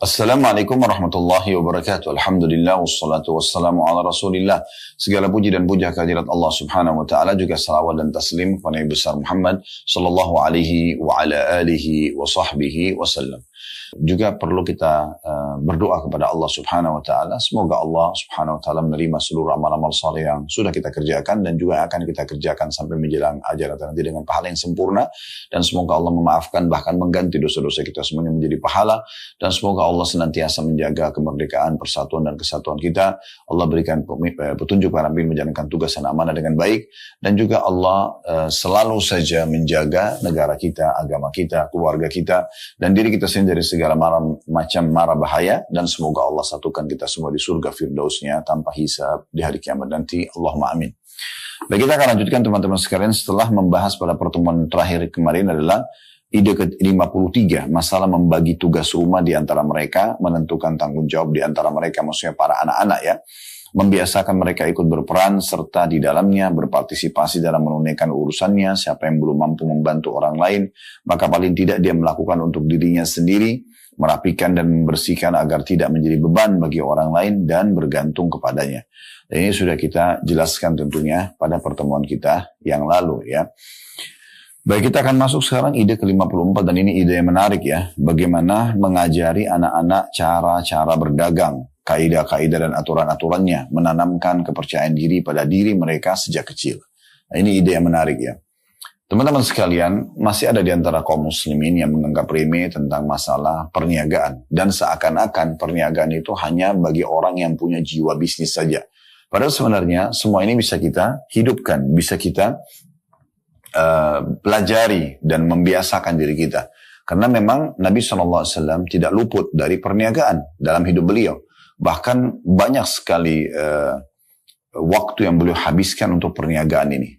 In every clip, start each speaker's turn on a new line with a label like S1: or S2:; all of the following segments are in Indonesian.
S1: Assalamualaikum warahmatullahi wabarakatuh. Alhamdulillah wassalatu wassalamu ala Rasulillah. Segala puji dan puja kehadirat Allah Subhanahu wa taala, juga salawat dan taslim kepada Nabi besar Muhammad sallallahu alaihi wa ala alihi wa sahbihi wasallam. Juga perlu kita berdoa kepada Allah Subhanahu wa taala, semoga Allah Subhanahu wa taala menerima seluruh amal-amal saleh yang sudah kita kerjakan dan juga akan kita kerjakan sampai menjelang ajal nanti dengan pahala yang sempurna, dan semoga Allah memaafkan bahkan mengganti dosa-dosa kita semuanya menjadi pahala, dan semoga Allah senantiasa menjaga kemerdekaan, persatuan dan kesatuan kita. Allah berikan petunjuk para nabi menjalankan tugas dan amanah dengan baik, dan juga Allah selalu saja menjaga negara kita, agama kita, keluarga kita, dan diri kita sendiri dari segala macam mara bahaya, dan semoga Allah satukan kita semua di surga firdausnya tanpa hisab di hari kiamat nanti. Allahumma amin. Baik, kita akan lanjutkan teman-teman sekalian setelah membahas pada pertemuan terakhir kemarin adalah ide ke-53, masalah membagi tugas rumah di antara mereka, menentukan tanggung jawab di antara mereka, maksudnya para anak-anak ya. Membiasakan mereka ikut berperan serta di dalamnya, berpartisipasi dalam menunaikan urusannya. Siapa yang belum mampu membantu orang lain, maka paling tidak dia melakukan untuk dirinya sendiri, merapikan dan membersihkan agar tidak menjadi beban bagi orang lain dan bergantung kepadanya. Dan ini sudah kita jelaskan tentunya pada pertemuan kita yang lalu ya. Baik, kita akan masuk sekarang ide ke-54, dan ini ide yang menarik ya. Bagaimana mengajari anak-anak cara-cara berdagang, kaidah-kaidah dan aturan-aturannya, menanamkan kepercayaan diri pada diri mereka sejak kecil. Nah, ini ide yang menarik ya. Teman-teman sekalian, masih ada di antara kaum muslimin yang menganggap remeh tentang masalah perniagaan, dan seakan-akan perniagaan itu hanya bagi orang yang punya jiwa bisnis saja. Padahal sebenarnya semua ini bisa kita hidupkan, bisa kita pelajari dan membiasakan diri kita. Karena memang Nabi SAW tidak luput dari perniagaan dalam hidup beliau. Bahkan banyak sekali waktu yang beliau habiskan untuk perniagaan ini.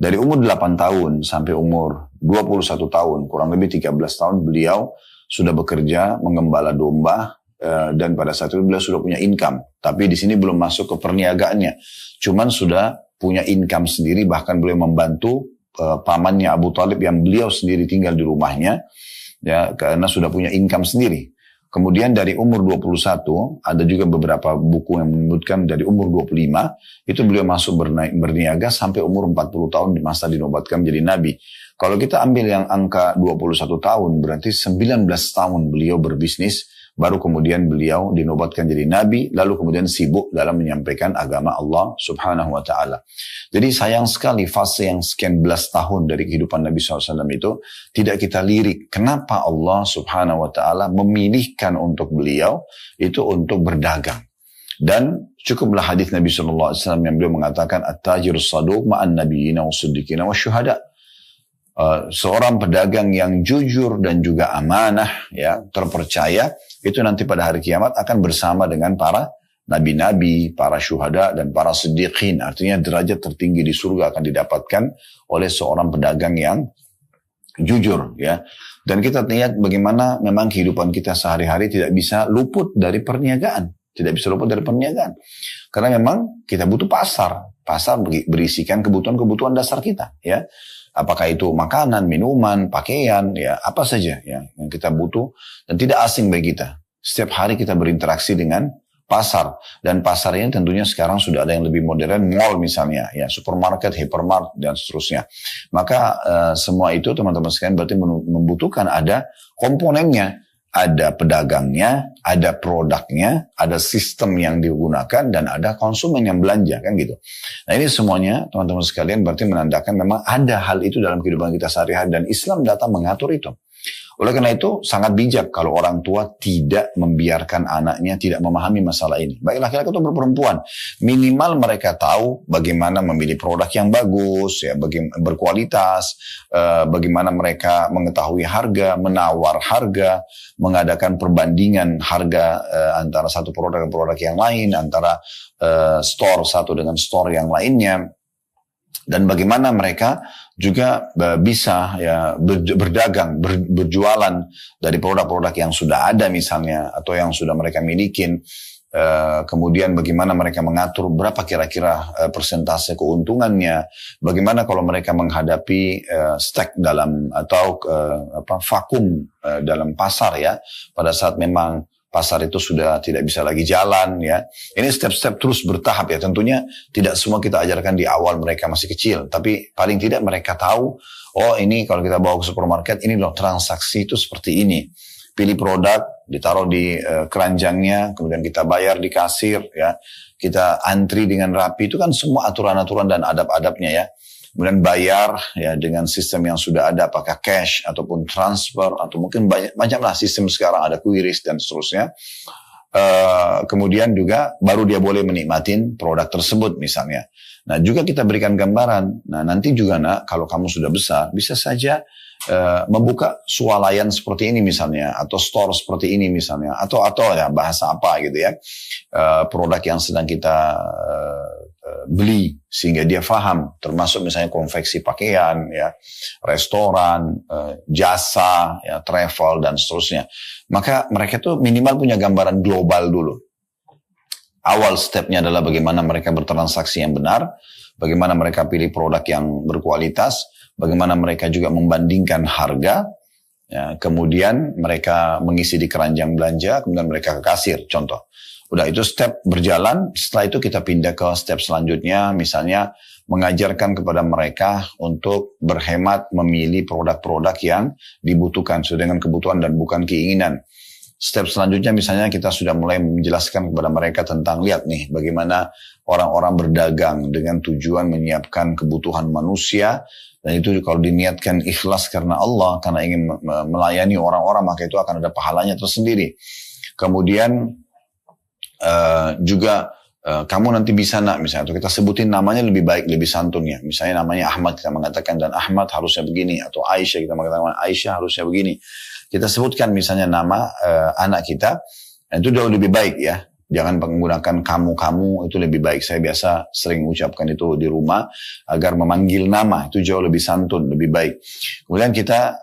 S1: Dari umur 8 tahun sampai umur 21 tahun, kurang lebih 13 tahun beliau sudah bekerja mengembala domba, dan pada saat itu beliau sudah punya income. Tapi di sini belum masuk ke perniagaannya. Cuman sudah punya income sendiri, bahkan beliau membantu pamannya Abu Talib yang beliau sendiri tinggal di rumahnya ya, karena sudah punya income sendiri. Kemudian dari umur 21, ada juga beberapa buku yang menyebutkan dari umur 25 itu beliau masuk berniaga sampai umur 40 tahun di masa dinobatkan menjadi nabi. Kalau kita ambil yang angka 21 tahun, berarti 19 tahun beliau berbisnis, baru kemudian beliau dinobatkan jadi nabi, lalu kemudian sibuk dalam menyampaikan agama Allah Subhanahu wa ta'ala. Jadi sayang sekali fase yang sekian belas tahun dari kehidupan Nabi SAW itu tidak kita lirik. Kenapa Allah Subhanahu wa ta'ala memilihkan untuk beliau itu untuk berdagang. Dan cukuplah hadis Nabi SAW yang beliau mengatakan, At-tajir saduq ma'an nabiyina wa siddiqina wa syuhada. Seorang pedagang yang jujur dan juga amanah ya, terpercaya, itu nanti pada hari kiamat akan bersama dengan para nabi-nabi, para syuhada dan para siddiqin. Artinya derajat tertinggi di surga akan didapatkan oleh seorang pedagang yang jujur ya. Dan kita lihat bagaimana memang kehidupan kita sehari-hari tidak bisa luput dari perniagaan. Tidak bisa luput dari perniagaan. Karena memang kita butuh pasar. Pasar berisikan kebutuhan-kebutuhan dasar kita ya. Apakah itu makanan, minuman, pakaian, ya apa saja yang kita butuh dan tidak asing bagi kita. Setiap hari kita berinteraksi dengan pasar, dan pasar ini tentunya sekarang sudah ada yang lebih modern, mall misalnya, ya supermarket, hypermart dan seterusnya. Maka semua itu teman-teman sekalian berarti membutuhkan ada komponennya. Ada pedagangnya, ada produknya, ada sistem yang digunakan, dan ada konsumen yang belanja, kan gitu. Nah ini semuanya teman-teman sekalian berarti menandakan memang ada hal itu dalam kehidupan kita sehari-hari, dan Islam datang mengatur itu. Oleh karena itu sangat bijak kalau orang tua tidak membiarkan anaknya tidak memahami masalah ini. Baik laki-laki atau perempuan, minimal mereka tahu bagaimana memilih produk yang bagus, ya, berkualitas, bagaimana mereka mengetahui harga, menawar harga, mengadakan perbandingan harga antara satu produk dan produk yang lain, antara store satu dengan store yang lainnya. Dan bagaimana mereka juga bisa ya berdagang, berjualan dari produk-produk yang sudah ada misalnya, atau yang sudah mereka miliki. Kemudian bagaimana mereka mengatur berapa kira-kira persentase keuntungannya, bagaimana kalau mereka menghadapi stek dalam atau vakum dalam pasar ya, pada saat memang pasar itu sudah tidak bisa lagi jalan ya. Ini step-step terus bertahap ya. Tentunya tidak semua kita ajarkan di awal mereka masih kecil, tapi paling tidak mereka tahu, oh ini kalau kita bawa ke supermarket, ini loh transaksi itu seperti ini. Pilih produk, ditaruh di keranjangnya, kemudian kita bayar di kasir ya. Kita antri dengan rapi, itu kan semua aturan-aturan dan adab-adabnya ya. Kemudian bayar ya dengan sistem yang sudah ada, apakah cash ataupun transfer atau mungkin banyak sistem sekarang, ada QRIS dan seterusnya. Kemudian juga baru dia boleh menikmatin produk tersebut misalnya. Nah juga kita berikan gambaran. Nah nanti juga nak, kalau kamu sudah besar bisa saja membuka swalayan seperti ini misalnya, atau store seperti ini misalnya, atau ya bahasa apa gitu ya, produk yang sedang kita beli sehingga dia faham, termasuk misalnya konveksi pakaian ya, restoran, jasa ya, travel dan seterusnya. Maka mereka tuh minimal punya gambaran global dulu. Awal stepnya adalah bagaimana mereka bertransaksi yang benar, bagaimana mereka pilih produk yang berkualitas, bagaimana mereka juga membandingkan harga, ya, kemudian mereka mengisi di keranjang belanja, kemudian mereka ke kasir, contoh. Udah itu step berjalan, setelah itu kita pindah ke step selanjutnya, misalnya mengajarkan kepada mereka untuk berhemat memilih produk-produk yang dibutuhkan sesuai dengan kebutuhan dan bukan keinginan. Step selanjutnya misalnya kita sudah mulai menjelaskan kepada mereka tentang, lihat nih bagaimana orang-orang berdagang dengan tujuan menyiapkan kebutuhan manusia, dan itu kalau diniatkan ikhlas karena Allah, karena ingin melayani orang-orang, maka itu akan ada pahalanya tersendiri. Kemudian juga kamu nanti bisa nak misalnya, atau kita sebutin namanya lebih baik, lebih santun ya. Misalnya namanya Ahmad, kita mengatakan dan Ahmad harusnya begini, atau Aisyah kita mengatakan Aisyah harusnya begini. Kita sebutkan misalnya nama anak kita, itu jauh lebih baik ya. Jangan menggunakan kamu, itu lebih baik. Saya biasa sering ucapkan itu di rumah, agar memanggil nama, itu jauh lebih santun, lebih baik. Kemudian kita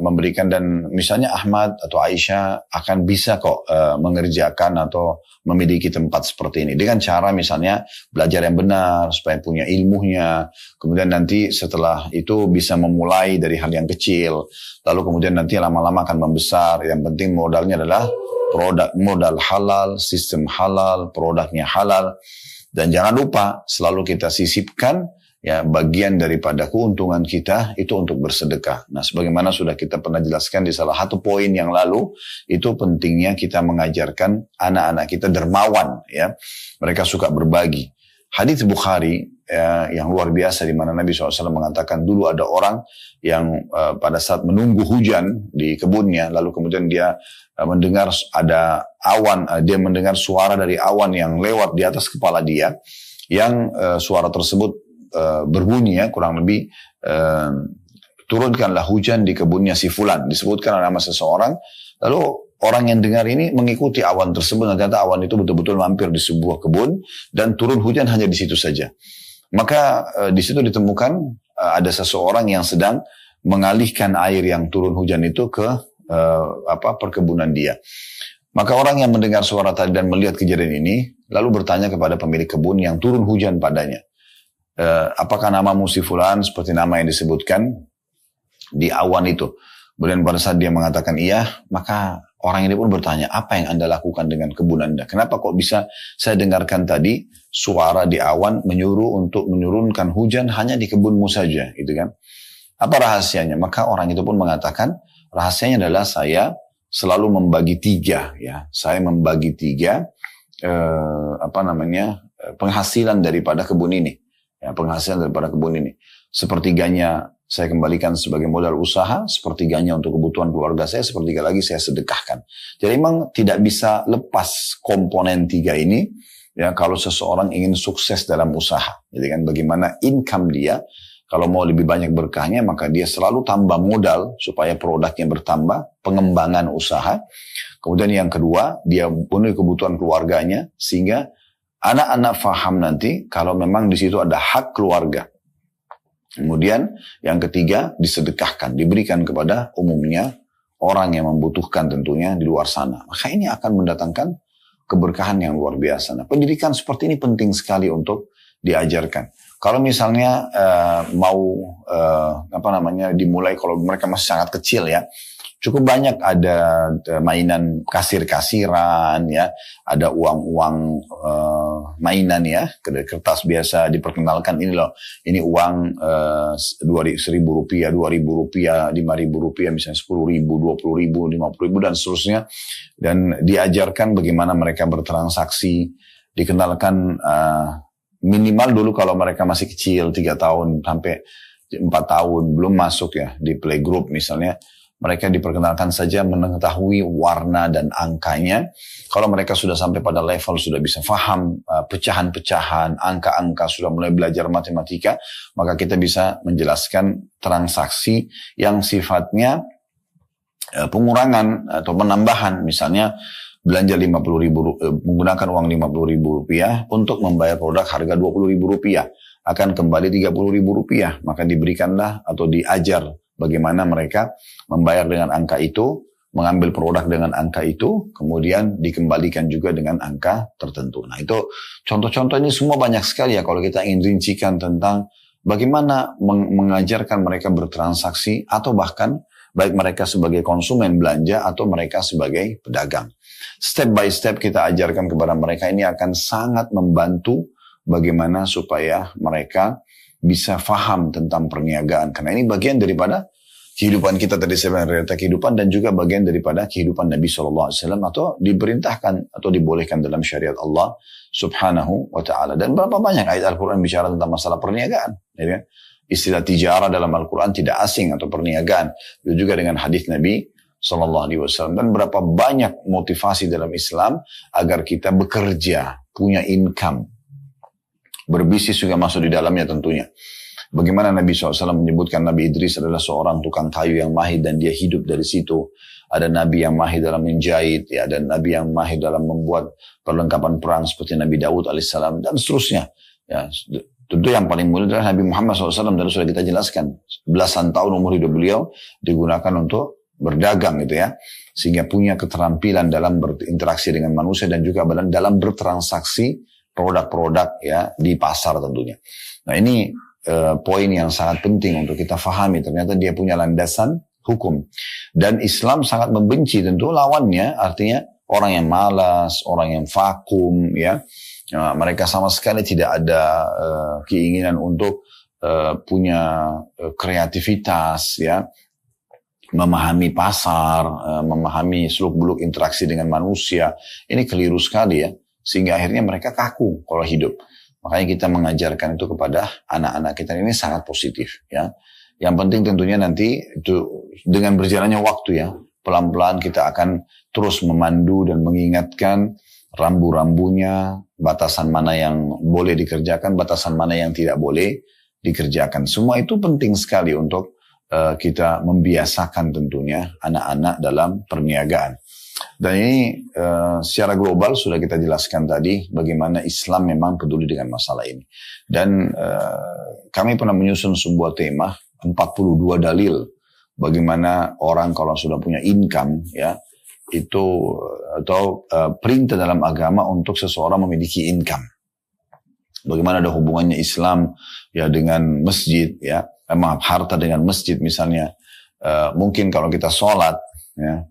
S1: memberikan, dan misalnya Ahmad atau Aisyah akan bisa kok mengerjakan atau memiliki tempat seperti ini. Dengan cara misalnya belajar yang benar, supaya punya ilmunya. Kemudian nanti setelah itu bisa memulai dari hal yang kecil. Lalu kemudian nanti lama-lama akan membesar. Yang penting modalnya adalah modal halal, sistem halal, produknya halal. Dan jangan lupa selalu kita sisipkan ya bagian daripada keuntungan kita itu untuk bersedekah. Nah, sebagaimana sudah kita pernah jelaskan di salah satu poin yang lalu, itu pentingnya kita mengajarkan anak-anak kita dermawan ya. Mereka suka berbagi. Hadits Bukhari yang luar biasa di mana Nabi SAW mengatakan, dulu ada orang yang pada saat menunggu hujan di kebunnya, lalu kemudian dia mendengar ada awan, dia mendengar suara dari awan yang lewat di atas kepala dia, yang suara tersebut berbunyi ya, kurang lebih turunkanlah hujan di kebunnya si fulan, disebutkan nama seseorang. Lalu orang yang dengar ini mengikuti awan tersebut, dan ternyata awan itu betul-betul mampir di sebuah kebun dan turun hujan hanya di situ saja. Maka di situ ditemukan ada seseorang yang sedang mengalihkan air yang turun hujan itu ke perkebunan dia. Maka orang yang mendengar suara tadi dan melihat kejadian ini lalu bertanya kepada pemilik kebun yang turun hujan padanya, apakah namamu si fulan seperti nama yang disebutkan di awan itu? Kemudian pada saat dia mengatakan iya, maka orang ini pun bertanya, apa yang Anda lakukan dengan kebun Anda? Kenapa kok bisa saya dengarkan tadi suara di awan menyuruh untuk menurunkan hujan hanya di kebunmu saja, gitu kan? Apa rahasianya? Maka orang itu pun mengatakan, rahasianya adalah saya selalu membagi tiga, ya. Saya membagi tiga penghasilan daripada kebun ini. Ya, penghasilan daripada kebun ini. Sepertiganya saya kembalikan sebagai modal usaha, sepertiganya untuk kebutuhan keluarga saya, sepertiga lagi saya sedekahkan. Jadi memang tidak bisa lepas komponen tiga ini, ya, kalau seseorang ingin sukses dalam usaha. Jadi kan bagaimana income dia, kalau mau lebih banyak berkahnya, maka dia selalu tambah modal supaya produknya bertambah, pengembangan usaha. Kemudian yang kedua, dia penuhi kebutuhan keluarganya, sehingga anak-anak faham nanti kalau memang di situ ada hak keluarga. Kemudian yang ketiga, disedekahkan, diberikan kepada umumnya orang yang membutuhkan tentunya di luar sana. Maka ini akan mendatangkan keberkahan yang luar biasa. Nah, pendidikan seperti ini penting sekali untuk diajarkan. Kalau misalnya dimulai kalau mereka masih sangat kecil ya, Cukup banyak ada mainan kasir-kasiran ya, ada uang-uang mainan ya, kertas biasa diperkenalkan ini loh, ini uang 1.000 rupiah, 2.000 rupiah, 5.000 rupiah, misalnya 10.000, 20.000, 50.000 dan seterusnya. Dan diajarkan bagaimana mereka bertransaksi, dikenalkan minimal dulu kalau mereka masih kecil 3 tahun sampai 4 tahun belum masuk ya di playgroup misalnya. Mereka diperkenalkan saja mengetahui warna dan angkanya. Kalau mereka sudah sampai pada level sudah bisa faham pecahan-pecahan, angka-angka, sudah mulai belajar matematika, maka kita bisa menjelaskan transaksi yang sifatnya pengurangan atau penambahan. Misalnya belanja 50.000, menggunakan uang 50.000 rupiah untuk membayar produk harga 20.000 rupiah. Akan kembali 30.000 rupiah. Maka diberikanlah atau diajar bagaimana mereka membayar dengan angka itu, mengambil produk dengan angka itu, kemudian dikembalikan juga dengan angka tertentu. Nah itu contoh-contoh ini semua banyak sekali ya kalau kita ingin rincikan tentang bagaimana mengajarkan mereka bertransaksi atau bahkan baik mereka sebagai konsumen belanja atau mereka sebagai pedagang. Step by step kita ajarkan kepada mereka, ini akan sangat membantu bagaimana supaya mereka bisa faham tentang perniagaan. Karena ini bagian daripada kehidupan kita tadi, sebenarnya realita kehidupan, dan juga bagian daripada kehidupan Nabi SAW atau diperintahkan atau dibolehkan dalam syariat Allah Subhanahu wa ta'ala. Dan berapa banyak ayat Al-Quran bicara tentang masalah perniagaan. Ya? Istilah tijarah dalam Al-Quran tidak asing atau perniagaan. Itu juga dengan hadis Nabi SAW. Dan berapa banyak motivasi dalam Islam agar kita bekerja, punya income. Berbisnis juga masuk di dalamnya tentunya. Bagaimana Nabi SAW menyebutkan Nabi Idris adalah seorang tukang kayu yang mahir dan dia hidup dari situ. Ada Nabi yang mahir dalam menjahit, ya, dan Nabi yang mahir dalam membuat perlengkapan perang seperti Nabi Daud alaihissalam dan seterusnya. Ya, tentu yang paling mulia adalah Nabi Muhammad SAW, dan sudah kita jelaskan belasan tahun umur hidup beliau digunakan untuk berdagang gitu ya, sehingga punya keterampilan dalam berinteraksi dengan manusia dan juga dalam bertransaksi produk-produk ya di pasar tentunya. Nah ini poin yang sangat penting untuk kita fahami. Ternyata dia punya landasan hukum. Dan Islam sangat membenci tentu lawannya, artinya orang yang malas, orang yang vakum ya. Mereka sama sekali tidak ada keinginan untuk punya kreativitas ya, memahami pasar, memahami seluk-beluk interaksi dengan manusia. Ini keliru sekali ya. Sehingga akhirnya mereka kaku kalau hidup. Makanya kita mengajarkan itu kepada anak-anak kita, ini sangat positif ya. Yang penting tentunya nanti itu dengan berjalannya waktu ya, pelan-pelan kita akan terus memandu dan mengingatkan rambu-rambunya, batasan mana yang boleh dikerjakan, batasan mana yang tidak boleh dikerjakan. Semua itu penting sekali untuk kita membiasakan tentunya anak-anak dalam perniagaan. Dan ini secara global sudah kita jelaskan tadi bagaimana Islam memang peduli dengan masalah ini. Dan kami pernah menyusun sebuah tema 42 dalil bagaimana orang kalau sudah punya income ya itu atau perintah dalam agama untuk seseorang memiliki income. Bagaimana ada hubungannya Islam ya dengan masjid ya, harta dengan masjid misalnya. Mungkin kalau kita sholat ya,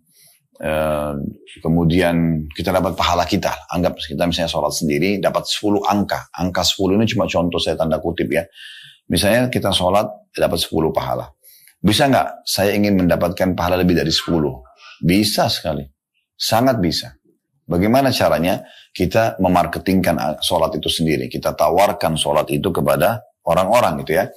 S1: kemudian kita dapat pahala kita, anggap kita misalnya sholat sendiri dapat 10 angka 10 ini cuma contoh saya tanda kutip ya, misalnya kita sholat dapat 10 pahala, bisa nggak saya ingin mendapatkan pahala lebih dari 10? Bisa sekali, sangat bisa. Bagaimana caranya? Kita memarketingkan sholat itu sendiri, kita tawarkan sholat itu kepada orang-orang gitu ya.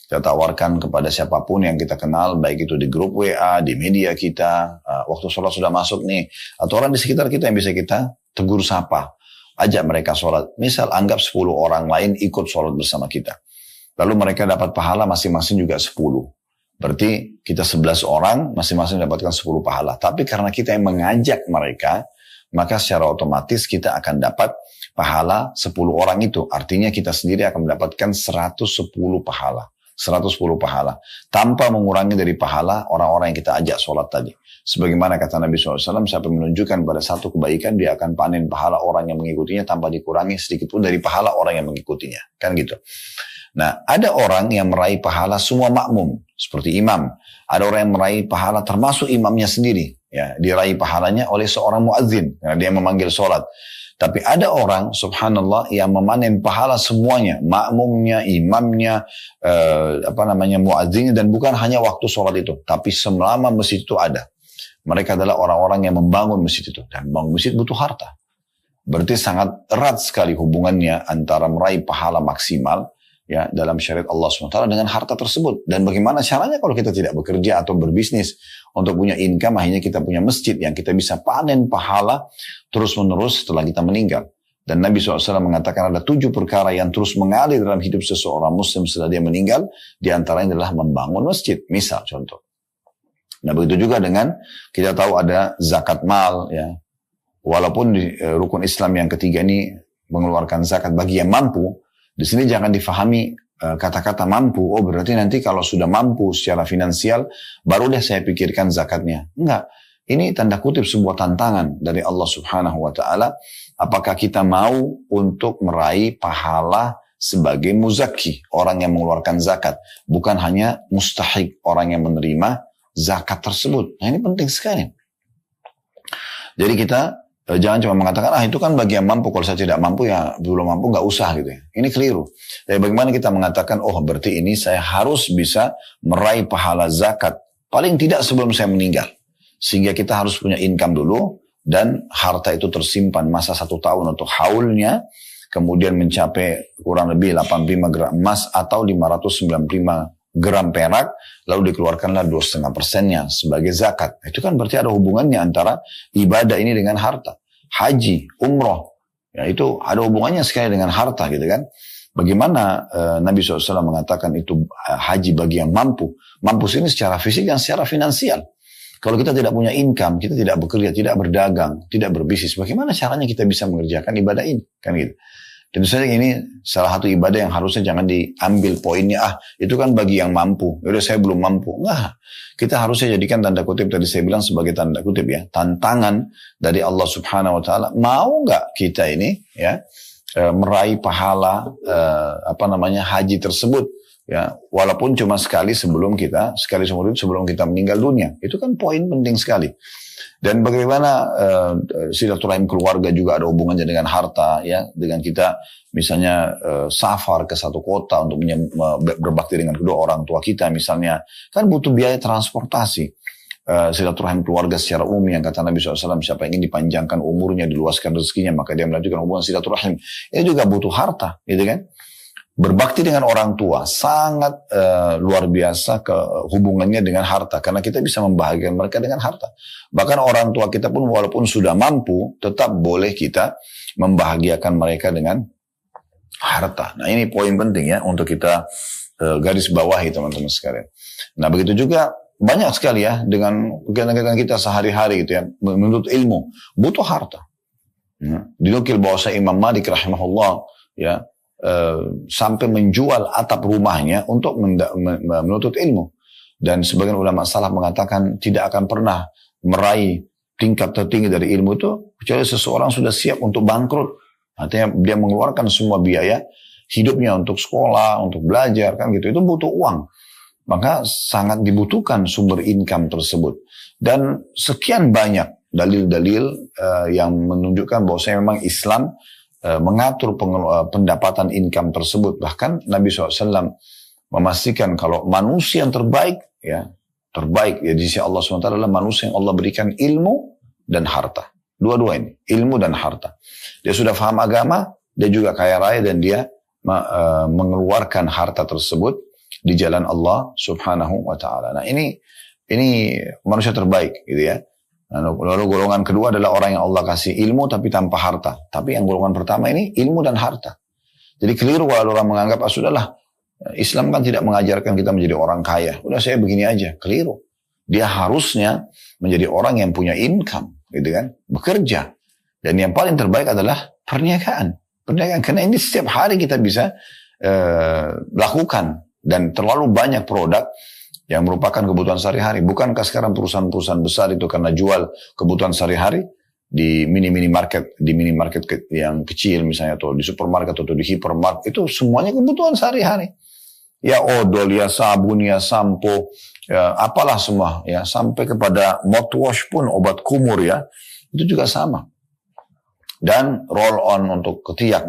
S1: Kita tawarkan kepada siapapun yang kita kenal, baik itu di grup WA, di media kita, waktu sholat sudah masuk nih, atau orang di sekitar kita yang bisa kita tegur sapa, ajak mereka sholat. Misal anggap 10 orang lain ikut sholat bersama kita. Lalu mereka dapat pahala masing-masing juga 10. Berarti kita 11 orang, masing-masing mendapatkan 10 pahala. Tapi karena kita yang mengajak mereka, maka secara otomatis kita akan dapat pahala 10 orang itu. Artinya kita sendiri akan mendapatkan 110 pahala. 110 pahala. Tanpa mengurangi dari pahala orang-orang yang kita ajak sholat tadi. Sebagaimana kata Nabi SAW, siapa menunjukkan pada satu kebaikan, dia akan panen pahala orang yang mengikutinya tanpa dikurangi sedikit pun dari pahala orang yang mengikutinya. Kan gitu. Nah, ada orang yang meraih pahala semua makmum, seperti imam. Ada orang yang meraih pahala termasuk imamnya sendiri. Ya, diraih pahalanya oleh seorang muadzin, karena dia memanggil sholat. Tapi ada orang, subhanallah, yang memanen pahala semuanya, makmumnya, imamnya, muadzinnya, dan bukan hanya waktu sholat itu, tapi selama masjid itu ada. Mereka adalah orang-orang yang membangun masjid itu, dan membangun masjid butuh harta. Berarti sangat erat sekali hubungannya antara meraih pahala maksimal, ya, dalam syariat Allah SWT dengan harta tersebut. Dan bagaimana caranya kalau kita tidak bekerja atau berbisnis untuk punya income, akhirnya kita punya masjid yang kita bisa panen pahala terus-menerus setelah kita meninggal. Dan Nabi SAW mengatakan ada 7 perkara yang terus mengalir dalam hidup seseorang muslim setelah dia meninggal. Di antaranya adalah membangun masjid. Misal contoh. Nah, begitu juga dengan kita tahu ada zakat mal, ya. Walaupun di rukun Islam yang ketiga ini mengeluarkan zakat bagi yang mampu, di sini jangan difahami kata-kata mampu, oh berarti nanti kalau sudah mampu secara finansial, baru deh saya pikirkan zakatnya. Enggak. Ini tanda kutip sebuah tantangan dari Allah Subhanahu wa Ta'ala. Apakah kita mau untuk meraih pahala sebagai muzaki, orang yang mengeluarkan zakat, bukan hanya mustahik, orang yang menerima zakat tersebut. Nah, ini penting sekali. Jadi kita jangan cuma mengatakan, itu kan bagi yang mampu, kalau saya tidak mampu, ya belum mampu, nggak usah gitu ya. Ini keliru. Jadi bagaimana kita mengatakan, oh berarti ini saya harus bisa meraih pahala zakat, paling tidak sebelum saya meninggal. Sehingga kita harus punya income dulu, dan harta itu tersimpan masa 1 tahun untuk haulnya, kemudian mencapai kurang lebih 85 gram emas atau 595 gram perak, lalu dikeluarkanlah 2,5%-nya sebagai zakat. Itu kan berarti ada hubungannya antara ibadah ini dengan harta. Haji, umroh, ya itu ada hubungannya sekali dengan harta gitu kan. Bagaimana Nabi SAW mengatakan itu haji bagi yang mampu. Mampu sini secara fisik dan secara finansial. Kalau kita tidak punya income, kita tidak bekerja, tidak berdagang, tidak berbisnis, bagaimana caranya kita bisa mengerjakan ibadah ini? Kan gitu. Tentu saja ini salah satu ibadah yang harusnya jangan diambil poinnya, itu kan bagi yang mampu. Yaudah saya belum mampu. Enggak. Kita harusnya jadikan tanda kutip tadi saya bilang sebagai tanda kutip ya. Tantangan dari Allah Subhanahu wa Ta'ala. Mau enggak kita ini ya meraih pahala haji tersebut ya, walaupun cuma sekali seumur hidup sebelum kita meninggal dunia. Itu kan poin penting sekali. Dan bagaimana silaturahim keluarga juga ada hubungannya dengan harta ya, dengan kita misalnya safar ke satu kota untuk berbakti dengan kedua orang tua kita misalnya, kan butuh biaya transportasi. Silaturahim keluarga secara umum yang kata Nabi SAW, siapa yang ingin dipanjangkan umurnya, diluaskan rezekinya, maka dia melanjutkan hubungan silaturahim. Ini juga butuh harta, gitu kan? Berbakti dengan orang tua sangat luar biasa hubungannya dengan harta, karena kita bisa membahagiakan mereka dengan harta. Bahkan orang tua kita pun walaupun sudah mampu, tetap boleh kita membahagiakan mereka dengan harta. Nah, ini poin penting ya untuk kita garis bawahi teman-teman sekalian. Nah, begitu juga banyak sekali ya dengan kegiatan kita sehari-hari gitu ya, menuntut ilmu butuh harta. Dinukil bahwa Imam Malik rahimahullah ya, sampai menjual atap rumahnya untuk menuntut ilmu. Dan sebagian ulama salaf mengatakan tidak akan pernah meraih tingkat tertinggi dari ilmu itu kecuali seseorang sudah siap untuk bangkrut. Artinya dia mengeluarkan semua biaya hidupnya untuk sekolah, untuk belajar kan gitu. Itu butuh uang. Maka sangat dibutuhkan sumber income tersebut. Dan sekian banyak dalil-dalil yang menunjukkan bahwa memang Islam mengatur pendapatan income tersebut. Bahkan Nabi SAW memastikan kalau manusia yang terbaik ya di sisi Allah SWT adalah manusia yang Allah berikan ilmu dan harta. Dua-dua ini, ilmu dan harta. Dia sudah paham agama, dia juga kaya raya, dan dia mengeluarkan harta tersebut di jalan Allah Subhanahu wa Ta'ala. Nah, ini manusia terbaik gitu ya. Lalu golongan kedua adalah orang yang Allah kasih ilmu tapi tanpa harta. Tapi yang golongan pertama ini ilmu dan harta. Jadi keliru kalau orang menganggap, sudahlah, Islam kan tidak mengajarkan kita menjadi orang kaya. Udah saya begini aja. Keliru. Dia harusnya menjadi orang yang punya income, gitu kan, bekerja. Dan yang paling terbaik adalah perniagaan. Karena ini setiap hari kita bisa lakukan. Dan terlalu banyak produk yang merupakan kebutuhan sehari-hari. Bukankah sekarang perusahaan-perusahaan besar itu karena jual kebutuhan sehari-hari di minimarket yang kecil misalnya, atau di supermarket atau di hipermarket, itu semuanya kebutuhan sehari-hari. Ya odol, ya sabun, ya sampo, ya apalah semua, ya sampai kepada mouthwash pun, obat kumur ya, itu juga sama. Dan roll on untuk ketiak,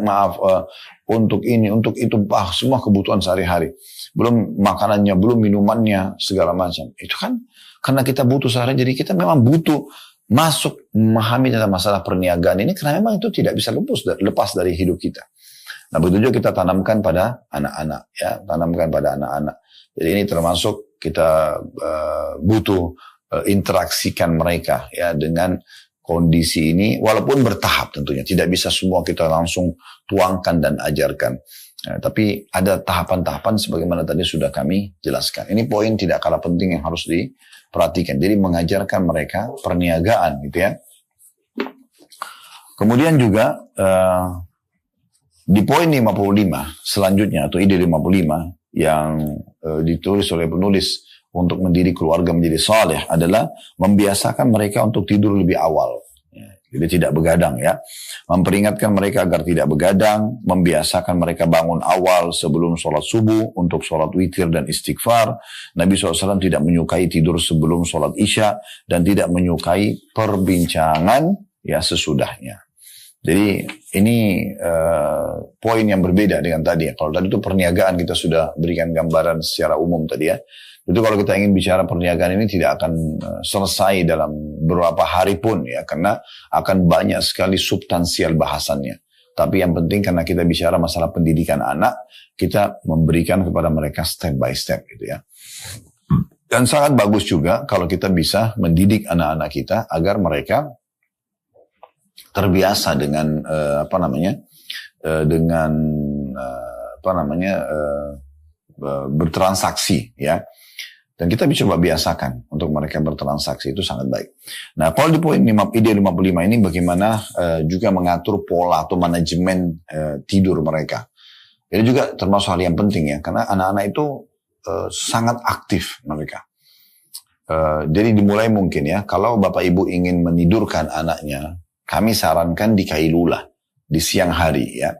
S1: untuk ini, untuk itu, semua kebutuhan sehari-hari. Belum makanannya, belum minumannya, segala macam. Itu kan karena kita butuh sehari, jadi kita memang butuh masuk memahami tentang masalah perniagaan ini, karena memang itu tidak bisa lepas dari hidup kita. Nah begitu juga kita tanamkan pada anak-anak, ya, tanamkan pada anak-anak. Jadi ini termasuk kita butuh interaksikan mereka ya dengan kondisi ini, walaupun bertahap tentunya. Tidak bisa semua kita langsung tuangkan dan ajarkan. Tapi ada tahapan-tahapan sebagaimana tadi sudah kami jelaskan. Ini poin tidak kalah penting yang harus diperhatikan. Jadi mengajarkan mereka perniagaan gitu ya. Kemudian juga di poin 55 selanjutnya atau ide 55 yang ditulis oleh penulis untuk mendidik keluarga menjadi saleh adalah membiasakan mereka untuk tidur lebih awal. Jadi tidak begadang ya. Memperingatkan mereka agar tidak begadang, membiasakan mereka bangun awal sebelum sholat subuh untuk sholat witir dan istighfar. Nabi SAW tidak menyukai tidur sebelum sholat isya dan tidak menyukai perbincangan ya sesudahnya. Jadi ini poin yang berbeda dengan tadi. Kalau tadi itu perniagaan kita sudah berikan gambaran secara umum tadi ya. Itu kalau kita ingin bicara perniagaan ini tidak akan selesai dalam beberapa hari pun ya. Karena akan banyak sekali substansial bahasannya. Tapi yang penting karena kita bicara masalah pendidikan anak, kita memberikan kepada mereka step by step gitu ya. Dan sangat bagus juga kalau kita bisa mendidik anak-anak kita agar mereka terbiasa dengan bertransaksi ya. Dan kita bisa coba biasakan untuk mereka bertransaksi, itu sangat baik. Nah, kalau di poin ide 55 ini bagaimana juga mengatur pola atau manajemen tidur mereka. Ini juga termasuk hal yang penting ya, karena anak-anak itu sangat aktif mereka. Jadi dimulai mungkin ya, kalau Bapak Ibu ingin menidurkan anaknya, kami sarankan di kailula, di siang hari ya.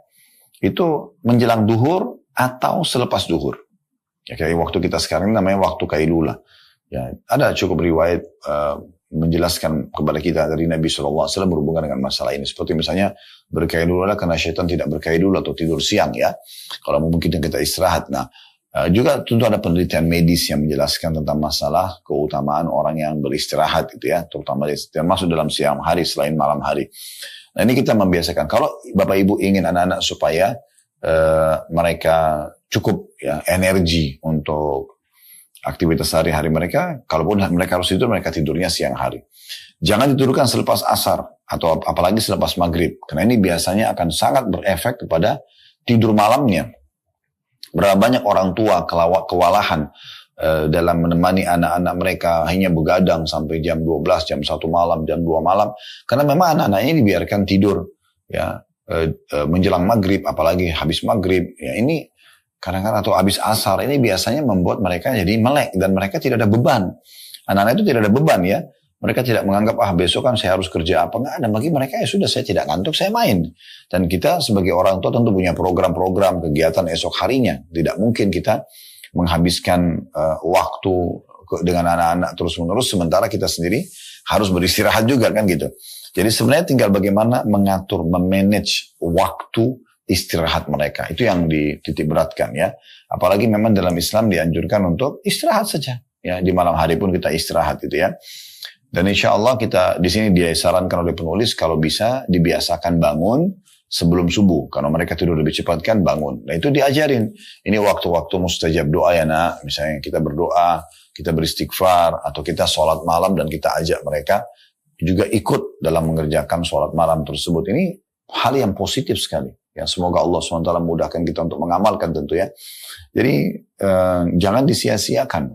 S1: Itu menjelang duhur atau selepas duhur. Ya, kayak waktu kita sekarang namanya waktu kailula. Ya, ada cukup riwayat menjelaskan kepada kita dari Nabi SAW berhubungan dengan masalah ini. Seperti misalnya berkailula karena syaitan tidak berkailula atau tidur siang ya. Kalau mungkin kita istirahat. Nah, juga tentu ada penelitian medis yang menjelaskan tentang masalah keutamaan orang yang beristirahat gitu ya. Terutama termasuk dalam siang hari selain malam hari. Nah ini kita membiasakan. Kalau Bapak Ibu ingin anak-anak supaya mereka cukup ya energi untuk aktivitas sehari-hari mereka, kalaupun mereka harus tidur, mereka tidurnya siang hari. Jangan ditidurkan selepas asar atau apalagi selepas maghrib, karena ini biasanya akan sangat berefek kepada tidur malamnya. Berapa banyak orang tua kewalahan dalam menemani anak-anak mereka hanya begadang sampai jam 12, jam 1 malam, jam 2 malam, karena memang anak-anaknya dibiarkan tidur ya menjelang maghrib, apalagi habis maghrib ya, ini kadang-kadang atau habis asar, ini biasanya membuat mereka jadi melek dan mereka tidak ada beban. Anak-anak itu tidak ada beban ya, mereka tidak menganggap besok kan saya harus kerja apa, enggak ada. Bagi mereka ya sudah, saya tidak ngantuk, saya main. Dan kita sebagai orang tua tentu punya program-program kegiatan esok harinya, tidak mungkin kita menghabiskan waktu dengan anak-anak terus-menerus sementara kita sendiri harus beristirahat juga kan gitu. Jadi sebenarnya tinggal bagaimana mengatur, memanage waktu istirahat mereka. Itu yang dititik beratkan ya. Apalagi memang dalam Islam dianjurkan untuk istirahat saja. Ya, di malam hari pun kita istirahat gitu ya. Dan insya Allah kita di sini disarankan oleh penulis kalau bisa dibiasakan bangun sebelum subuh. Kalau mereka tidur lebih cepat kan bangun. Nah itu diajarin. Ini waktu-waktu mustajab doa ya nak. Misalnya kita berdoa, kita beristighfar, atau kita sholat malam dan kita ajak mereka juga ikut dalam mengerjakan sholat malam tersebut. Ini hal yang positif sekali. Ya, semoga Allah SWT memudahkan kita untuk mengamalkan tentu ya. Jadi jangan disia-siakan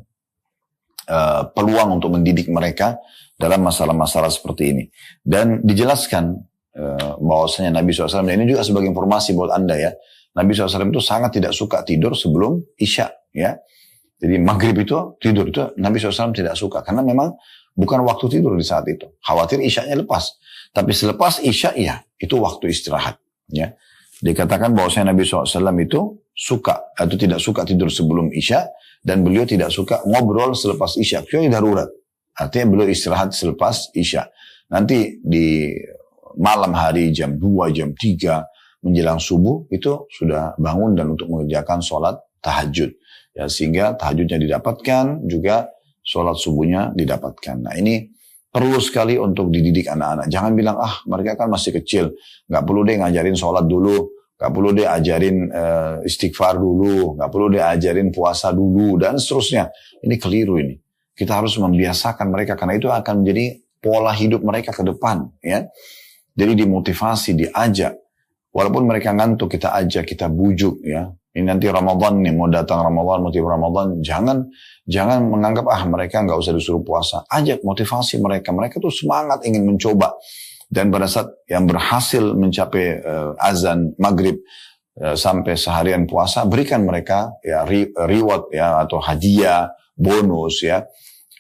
S1: peluang untuk mendidik mereka dalam masalah-masalah seperti ini. Dan dijelaskan bahwasanya Nabi SAW, dan ini juga sebagai informasi buat Anda ya. Nabi SAW itu sangat tidak suka tidur sebelum Isya ya. Jadi maghrib itu tidur itu Nabi SAW tidak suka. Karena memang bukan waktu tidur di saat itu. Khawatir Isyanya lepas. Tapi selepas Isya ya, itu waktu istirahat ya. Dikatakan bahwasanya Nabi SAW itu suka atau tidak suka tidur sebelum Isya, dan beliau tidak suka ngobrol selepas Isya, kecuali darurat. Artinya beliau istirahat selepas Isya. Nanti di malam hari jam 2, jam 3 menjelang subuh itu sudah bangun dan untuk mengerjakan sholat tahajud. Ya, sehingga tahajudnya didapatkan, juga sholat subuhnya didapatkan. Nah ini perlu sekali untuk dididik anak-anak. Jangan bilang, mereka kan masih kecil, nggak perlu deh ngajarin sholat dulu, nggak perlu deh ajarin istighfar dulu, nggak perlu deh ajarin puasa dulu, dan seterusnya. Ini keliru ini. Kita harus membiasakan mereka, karena itu akan menjadi pola hidup mereka ke depan. Ya. Jadi dimotivasi, diajak. Walaupun mereka ngantuk, kita ajak, kita bujuk. Ya. Ini nanti Ramadan nih, mau datang Ramadan, motif Ramadan, jangan menganggap mereka nggak usah disuruh puasa. Ajak, motivasi mereka. Mereka tuh semangat ingin mencoba. Dan pada saat yang berhasil mencapai azan maghrib sampai seharian puasa, berikan mereka ya reward ya atau hadiah, bonus ya.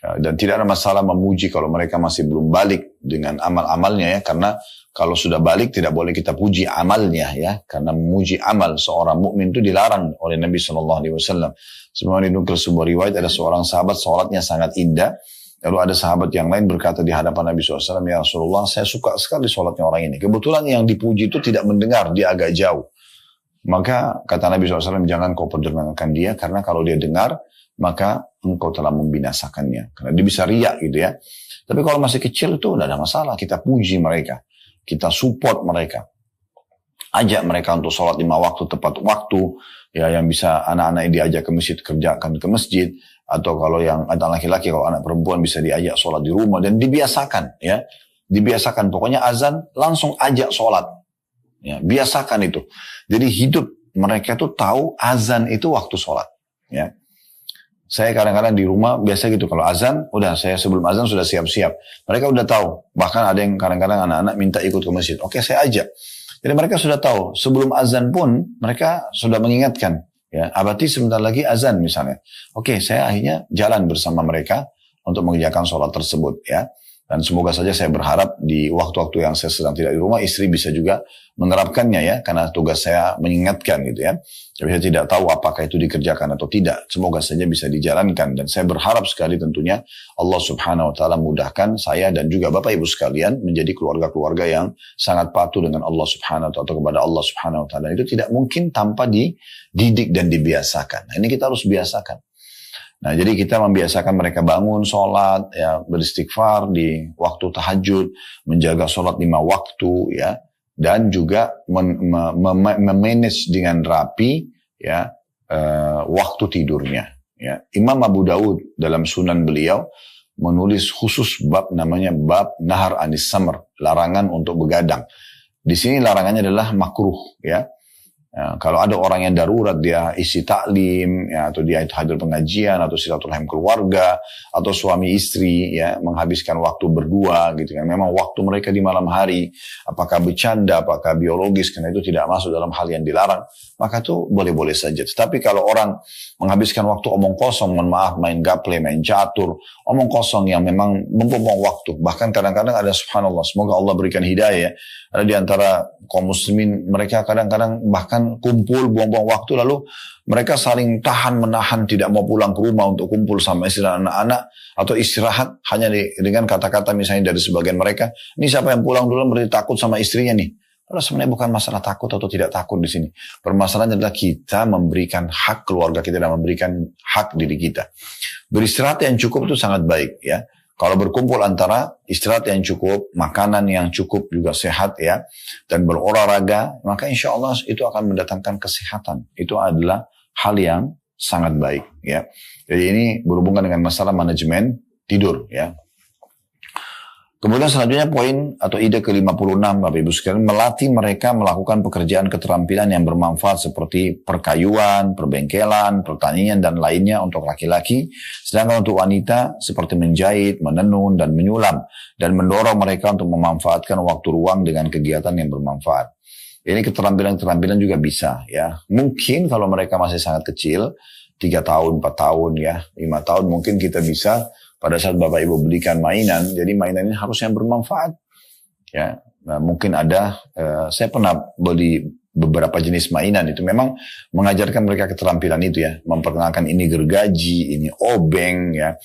S1: Dan tidak ada masalah memuji kalau mereka masih belum balik dengan amal-amalnya ya, karena kalau sudah balik tidak boleh kita puji amalnya ya, karena memuji amal seorang mukmin itu dilarang oleh Nabi SAW. Sebagaimana dinukil sebuah riwayat, ada seorang sahabat sholatnya sangat indah, lalu ada sahabat yang lain berkata di hadapan Nabi SAW, ya Rasulullah, saya suka sekali sholatnya orang ini. Kebetulan yang dipuji itu tidak mendengar, dia agak jauh. Maka kata Nabi SAW, jangan kau perdengarkan dia, karena kalau dia dengar, maka engkau telah membinasakannya. Karena dia bisa riak gitu ya. Tapi kalau masih kecil itu tidak ada masalah. Kita puji mereka. Kita support mereka. Ajak mereka untuk sholat 5 waktu tepat waktu. Ya, yang bisa anak-anak diajak ke masjid, kerjakan ke masjid. Atau kalau yang anak laki-laki, kalau anak perempuan bisa diajak sholat di rumah. Dan dibiasakan ya. Dibiasakan. Pokoknya azan langsung ajak sholat. Ya, biasakan itu. Jadi hidup mereka tuh tahu azan itu waktu sholat. Ya. Saya kadang-kadang di rumah biasa gitu, kalau azan, udah saya sebelum azan sudah siap-siap. Mereka udah tahu, bahkan ada yang kadang-kadang anak-anak minta ikut ke masjid. Oke, saya ajak. Jadi mereka sudah tahu, sebelum azan pun mereka sudah mengingatkan. Ya, abati sebentar lagi azan misalnya. Oke, saya akhirnya jalan bersama mereka untuk mengerjakan sholat tersebut ya. Dan semoga saja saya berharap di waktu-waktu yang saya sedang tidak di rumah, istri bisa juga menerapkannya ya, karena tugas saya mengingatkan gitu ya. Tapi saya tidak tahu apakah itu dikerjakan atau tidak. Semoga saja bisa dijalankan, dan saya berharap sekali tentunya Allah Subhanahu Wa Taala mudahkan saya dan juga Bapak Ibu sekalian menjadi keluarga-keluarga yang sangat patuh dengan Allah Subhanahu Wa Taala atau kepada Allah Subhanahu Wa Taala. Itu tidak mungkin tanpa dididik dan dibiasakan. Nah, ini kita harus biasakan. Nah, jadi kita membiasakan mereka bangun sholat, ya, beristighfar di waktu tahajud, menjaga sholat 5 waktu, ya, dan juga memanage dengan rapi, ya, waktu tidurnya. Ya. Imam Abu Dawud dalam Sunan beliau menulis khusus bab namanya bab nahar anis samr, larangan untuk begadang. Di sini larangannya adalah makruh, ya. Ya, kalau ada orang yang darurat, dia isi taklim, ya, atau dia itu hadir pengajian, atau silaturahim keluarga, atau suami istri, ya, menghabiskan waktu berdua, gitu kan. Memang waktu mereka di malam hari, apakah bercanda, apakah biologis, karena itu tidak masuk dalam hal yang dilarang, maka itu boleh-boleh saja. Tetapi kalau orang menghabiskan waktu omong kosong, mohon maaf, main gaple, main catur, omong kosong yang memang membuang waktu, bahkan kadang-kadang ada subhanallah, semoga Allah berikan hidayah, ada di antara kaum muslimin, mereka kadang-kadang bahkan kumpul, buang-buang waktu, lalu mereka saling tahan-menahan, tidak mau pulang ke rumah untuk kumpul sama istri dan anak-anak, atau istirahat hanya dengan kata-kata misalnya dari sebagian mereka, ini siapa yang pulang dulu berarti takut sama istrinya nih. Padahal sebenarnya bukan masalah takut atau tidak takut di sini. Permasalahannya adalah kita memberikan hak keluarga kita dan memberikan hak diri kita. Beristirahat yang cukup itu sangat baik ya. Kalau berkumpul antara istirahat yang cukup, makanan yang cukup juga sehat ya, dan berolahraga, maka insya Allah itu akan mendatangkan kesehatan. Itu adalah hal yang sangat baik ya. Jadi ini berhubungan dengan masalah manajemen tidur ya. Kemudian selanjutnya poin atau ide ke-56 Bapak Ibu sekalian, melatih mereka melakukan pekerjaan keterampilan yang bermanfaat seperti perkayuan, perbengkelan, pertanian dan lainnya untuk laki-laki. Sedangkan untuk wanita seperti menjahit, menenun dan menyulam, dan mendorong mereka untuk memanfaatkan waktu ruang dengan kegiatan yang bermanfaat. Ini keterampilan-keterampilan juga bisa ya. Mungkin kalau mereka masih sangat kecil, 3 tahun, 4 tahun ya, 5 tahun mungkin kita bisa pada saat Bapak Ibu belikan mainan, jadi mainan ini harus yang bermanfaat. Ya, nah, mungkin ada, saya pernah beli beberapa jenis mainan itu memang mengajarkan mereka keterampilan itu ya, memperkenalkan ini gergaji, ini obeng ya,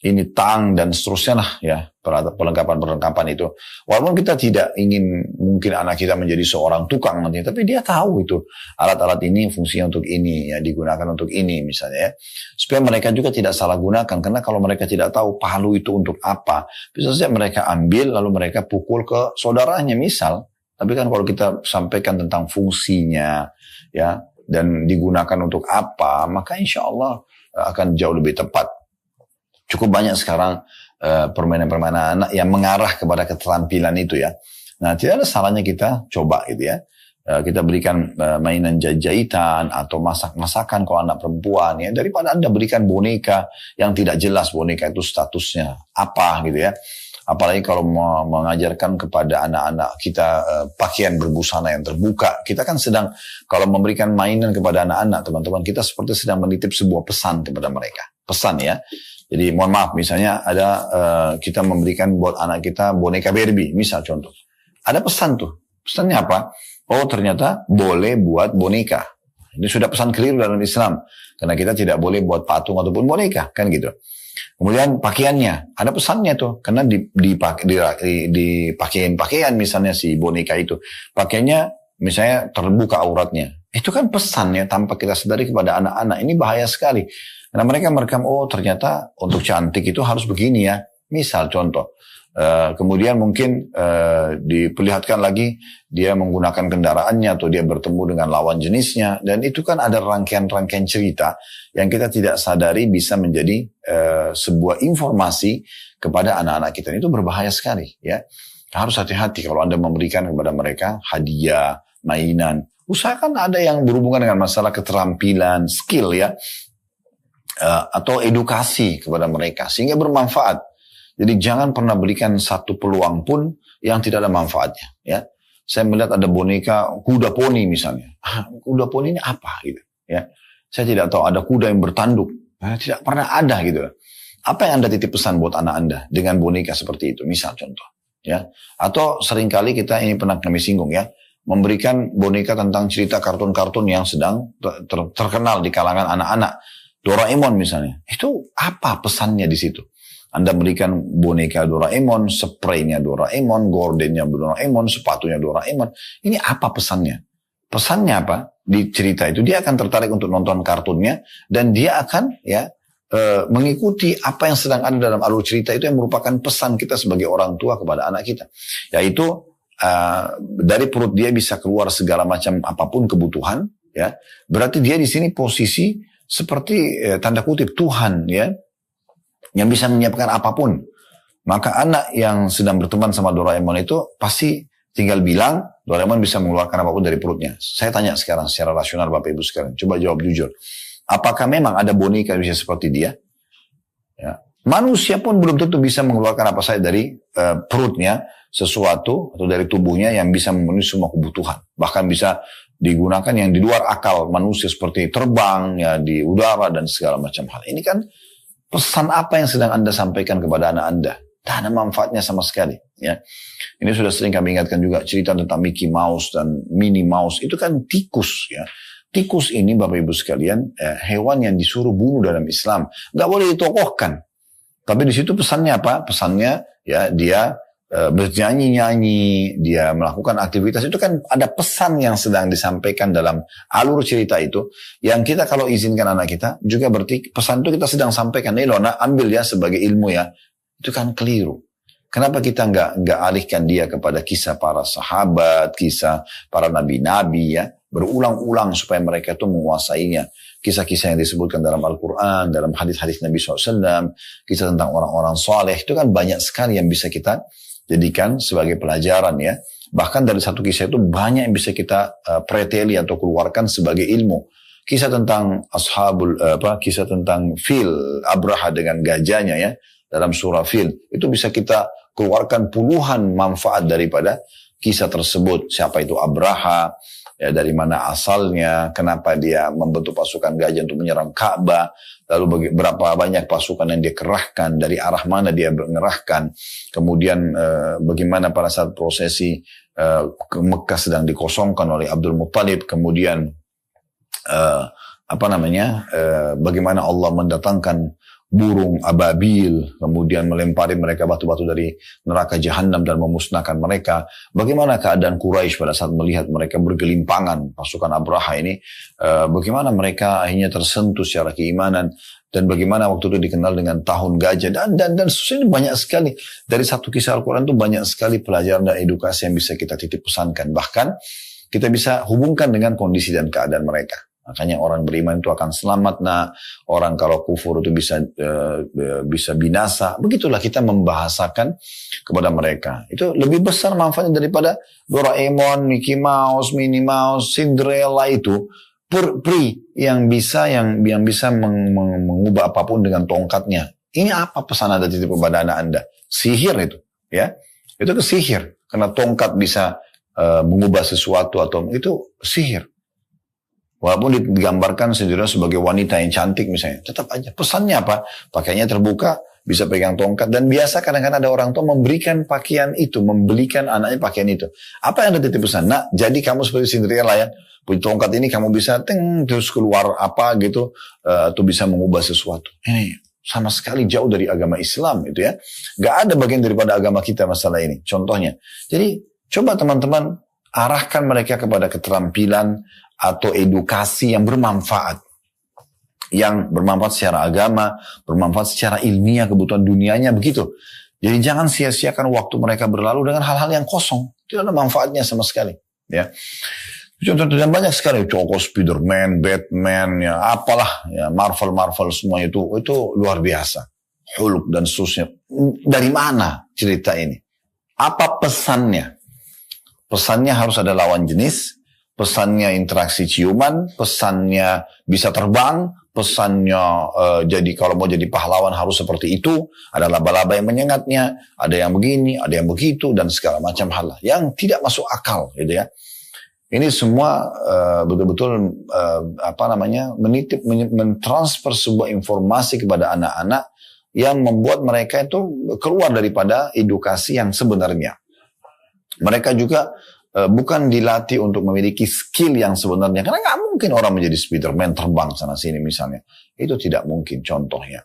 S1: ini tang dan seterusnya lah ya, perlengkapan itu. Walaupun kita tidak ingin mungkin anak kita menjadi seorang tukang nanti, tapi dia tahu itu alat-alat ini fungsinya untuk ini ya, digunakan untuk ini misalnya ya, supaya mereka juga tidak salah gunakan. Karena kalau mereka tidak tahu palu itu untuk apa, bisa saja mereka ambil lalu mereka pukul ke saudaranya misal. Tapi kan kalau kita sampaikan tentang fungsinya ya dan digunakan untuk apa, maka insya Allah akan jauh lebih tepat. Cukup banyak sekarang permainan-permainan anak yang mengarah kepada keterampilan itu ya. Nah, tidak ada salahnya kita coba gitu ya. Kita berikan mainan jahitan atau masak-masakan kalau anak perempuan ya. Daripada Anda berikan boneka yang tidak jelas boneka itu statusnya apa gitu ya. Apalagi kalau mengajarkan kepada anak-anak kita pakaian berbusana yang terbuka. Kita kan sedang, kalau memberikan mainan kepada anak-anak, teman-teman, kita seperti sedang menitip sebuah pesan kepada mereka. Pesan ya. Jadi mohon maaf, misalnya ada kita memberikan buat anak kita boneka Barbie, misal contoh. Ada pesan tuh. Pesannya apa? Oh ternyata boleh buat boneka. Ini sudah pesan keliru dalam Islam. Karena kita tidak boleh buat patung ataupun boneka. Kan gitu. Kemudian pakaiannya. Ada pesannya tuh. Karena dipakein pakaian misalnya si boneka itu. Pakaiannya misalnya terbuka auratnya. Itu kan pesannya tanpa kita sadari kepada anak-anak. Ini bahaya sekali. Karena mereka merekam, oh ternyata untuk cantik itu harus begini ya. Misal contoh. Kemudian mungkin diperlihatkan lagi dia menggunakan kendaraannya atau dia bertemu dengan lawan jenisnya. Dan itu kan ada rangkaian-rangkaian cerita yang kita tidak sadari bisa menjadi sebuah informasi kepada anak-anak kita. Itu berbahaya sekali ya. Harus hati-hati kalau Anda memberikan kepada mereka hadiah, mainan. Usahakan ada yang berhubungan dengan masalah keterampilan, skill ya. Atau edukasi kepada mereka sehingga bermanfaat. Jadi jangan pernah berikan satu peluang pun yang tidak ada manfaatnya ya. Saya melihat ada boneka kuda poni misalnya. Kuda poni ini apa gitu ya. Saya tidak tahu, ada kuda yang bertanduk. Tidak pernah ada gitu. Apa yang Anda titip pesan buat anak Anda dengan boneka seperti itu misal contoh ya. Atau seringkali kita ini pernah kami singgung ya, memberikan boneka tentang cerita kartun-kartun yang sedang terkenal di kalangan anak-anak. Doraemon misalnya, itu apa pesannya di situ? Anda berikan boneka Doraemon, spraynya Doraemon, gordennya Doraemon, sepatunya Doraemon. Ini apa pesannya? Pesannya apa? Di cerita itu dia akan tertarik untuk nonton kartunnya dan dia akan ya mengikuti apa yang sedang ada dalam alur cerita itu yang merupakan pesan kita sebagai orang tua kepada anak kita. Yaitu dari perut dia bisa keluar segala macam apapun kebutuhan. Ya, berarti dia di sini posisi seperti tanda kutip Tuhan ya, yang bisa menyiapkan apapun. Maka anak yang sedang berteman sama Doraemon itu pasti tinggal bilang Doraemon bisa mengeluarkan apapun dari perutnya. Saya tanya sekarang secara rasional Bapak Ibu sekalian, coba jawab jujur. Apakah memang ada boneka yang bisa seperti dia? Ya. Manusia pun belum tentu bisa mengeluarkan apa saja dari perutnya, sesuatu atau dari tubuhnya yang bisa memenuhi semua kebutuhan. Bahkan bisa digunakan yang di luar akal manusia seperti terbang ya di udara dan segala macam hal. Ini kan pesan apa yang sedang Anda sampaikan kepada anak Anda? Tak ada manfaatnya sama sekali ya. Ini sudah sering kami ingatkan juga cerita tentang Mickey Mouse dan Minnie Mouse. Itu kan tikus ya. Tikus ini Bapak Ibu sekalian hewan yang disuruh bunuh dalam Islam. Nggak boleh ditokohkan. Tapi di situ pesannya apa? Pesannya ya dia bernyanyi-nyanyi, dia melakukan aktivitas, itu kan ada pesan yang sedang disampaikan dalam alur cerita itu, yang kita kalau izinkan anak kita, juga berarti pesan itu kita sedang sampaikan, nih loh nak, ambil ya sebagai ilmu ya, itu kan keliru. Kenapa kita nggak alihkan dia kepada kisah para sahabat, kisah para nabi-nabi ya, berulang-ulang supaya mereka itu menguasainya. Kisah-kisah yang disebutkan dalam Al-Quran, dalam hadis-hadis Nabi SAW, kisah tentang orang-orang saleh, itu kan banyak sekali yang bisa kita jadikan sebagai pelajaran ya. Bahkan dari satu kisah itu banyak yang bisa kita preteli atau keluarkan sebagai ilmu. Kisah tentang kisah tentang Fil, Abraha dengan gajahnya ya, dalam surah Fil, itu bisa kita keluarkan puluhan manfaat daripada kisah tersebut, siapa itu Abraha, ya dari mana asalnya, kenapa dia membentuk pasukan gajah untuk menyerang Ka'bah, lalu berapa banyak pasukan yang dia kerahkan, dari arah mana dia mengerahkan, kemudian bagaimana pada saat prosesi ke Mekah sedang dikosongkan oleh Abdul Muttalib, kemudian bagaimana Allah mendatangkan burung ababil, kemudian melempari mereka batu-batu dari neraka jahanam dan memusnahkan mereka. Bagaimana keadaan Quraisy pada saat melihat mereka bergelimpangan, pasukan Abraha ini, bagaimana mereka akhirnya tersentuh secara keimanan, dan bagaimana waktu itu dikenal dengan tahun gajah, dan ini banyak sekali. Dari satu kisah Al-Quran itu banyak sekali pelajaran dan edukasi yang bisa kita titip pesankan. Bahkan kita bisa hubungkan dengan kondisi dan keadaan mereka. Makanya orang beriman itu akan selamat, orang kalau kufur itu bisa binasa. Begitulah kita membahasakan kepada mereka. Itu lebih besar manfaatnya daripada Doraemon, Mickey Mouse, Minnie Mouse, Cinderella itu. Peri yang bisa mengubah apapun dengan tongkatnya. Ini apa pesan Anda titip kepada anak Anda? Sihir itu, ya. Itu sihir. Karena tongkat bisa mengubah sesuatu atau itu sihir. Walaupun digambarkan sendiri sebagai wanita yang cantik misalnya, tetap aja. Pesannya apa? Pakainya terbuka, bisa pegang tongkat. Dan biasa kadang-kadang ada orang tua memberikan pakaian itu, membelikan anaknya pakaian itu. Apa yang ada titip pesan? Nak, jadi kamu seperti Cinderella ya. Punya tongkat ini kamu bisa terus keluar apa gitu, atau bisa mengubah sesuatu. Ini sama sekali jauh dari agama Islam itu ya. Gak ada bagian daripada agama kita masalah ini. Contohnya. Jadi coba teman-teman arahkan mereka kepada keterampilan atau edukasi yang bermanfaat. Yang bermanfaat secara agama, bermanfaat secara ilmiah, kebutuhan dunianya, begitu. Jadi jangan sia-siakan waktu mereka berlalu dengan hal-hal yang kosong. Tidak ada manfaatnya sama sekali. Ya. Contoh dan banyak sekali. Tokoh Spiderman, Batman, ya apalah, ya Marvel semua itu luar biasa. Hulk dan seterusnya. Dari mana cerita ini? Apa pesannya? Pesannya harus ada lawan jenis, pesannya interaksi ciuman, pesannya bisa terbang, pesannya jadi kalau mau jadi pahlawan harus seperti itu, ada laba-laba yang menyengatnya, ada yang begini, ada yang begitu, dan segala macam hal yang tidak masuk akal gitu ya. Ini semua betul-betul mentransfer sebuah informasi kepada anak-anak yang membuat mereka itu keluar daripada edukasi yang sebenarnya. Mereka juga bukan dilatih untuk memiliki skill yang sebenarnya. Karena nggak mungkin orang menjadi Spiderman terbang sana sini misalnya. Itu tidak mungkin contohnya.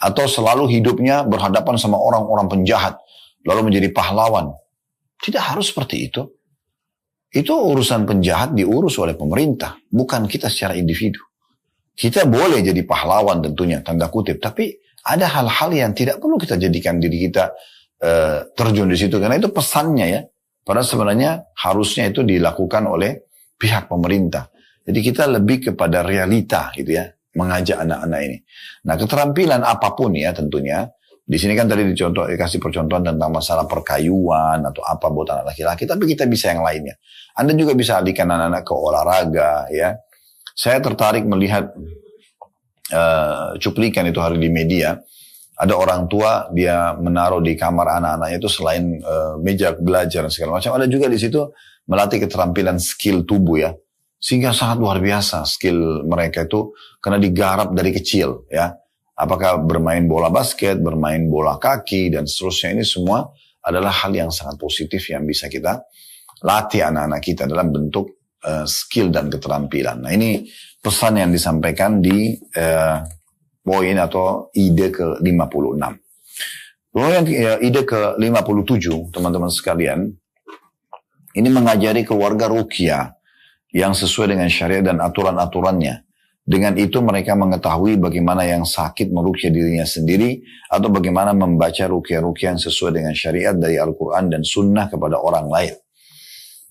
S1: Atau selalu hidupnya berhadapan sama orang-orang penjahat. Lalu menjadi pahlawan. Tidak harus seperti itu. Itu urusan penjahat diurus oleh pemerintah. Bukan kita secara individu. Kita boleh jadi pahlawan tentunya, tanda kutip. Tapi ada hal-hal yang tidak perlu kita jadikan diri kita terjun di situ. Karena itu pesannya ya. Padahal sebenarnya harusnya itu dilakukan oleh pihak pemerintah. Jadi kita lebih kepada realita gitu ya, mengajak anak-anak ini. Nah keterampilan apapun ya tentunya, di sini kan tadi dikasih percontohan tentang masalah perkayuan atau apa buat anak laki-laki, tapi kita bisa yang lainnya. Anda juga bisa alihkan anak-anak ke olahraga ya. Saya tertarik melihat cuplikan itu hari di media. Ada orang tua dia menaruh di kamar anak-anaknya itu selain meja belajar dan segala macam, ada juga di situ melatih keterampilan skill tubuh ya, sehingga sangat luar biasa skill mereka itu karena digarap dari kecil ya. Apakah bermain bola basket, bermain bola kaki dan seterusnya, ini semua adalah hal yang sangat positif yang bisa kita latih anak-anak kita dalam bentuk skill dan keterampilan. Nah ini pesan yang disampaikan di poin atau ide ke-56. Kemudian ide ke-57, teman-teman sekalian, ini mengajari keluarga ruqyah yang sesuai dengan syariat dan aturan-aturannya. Dengan itu mereka mengetahui bagaimana yang sakit meruqyah dirinya sendiri atau bagaimana membaca ruqyah-ruqyah yang sesuai dengan syariat dari Al-Quran dan Sunnah kepada orang lain.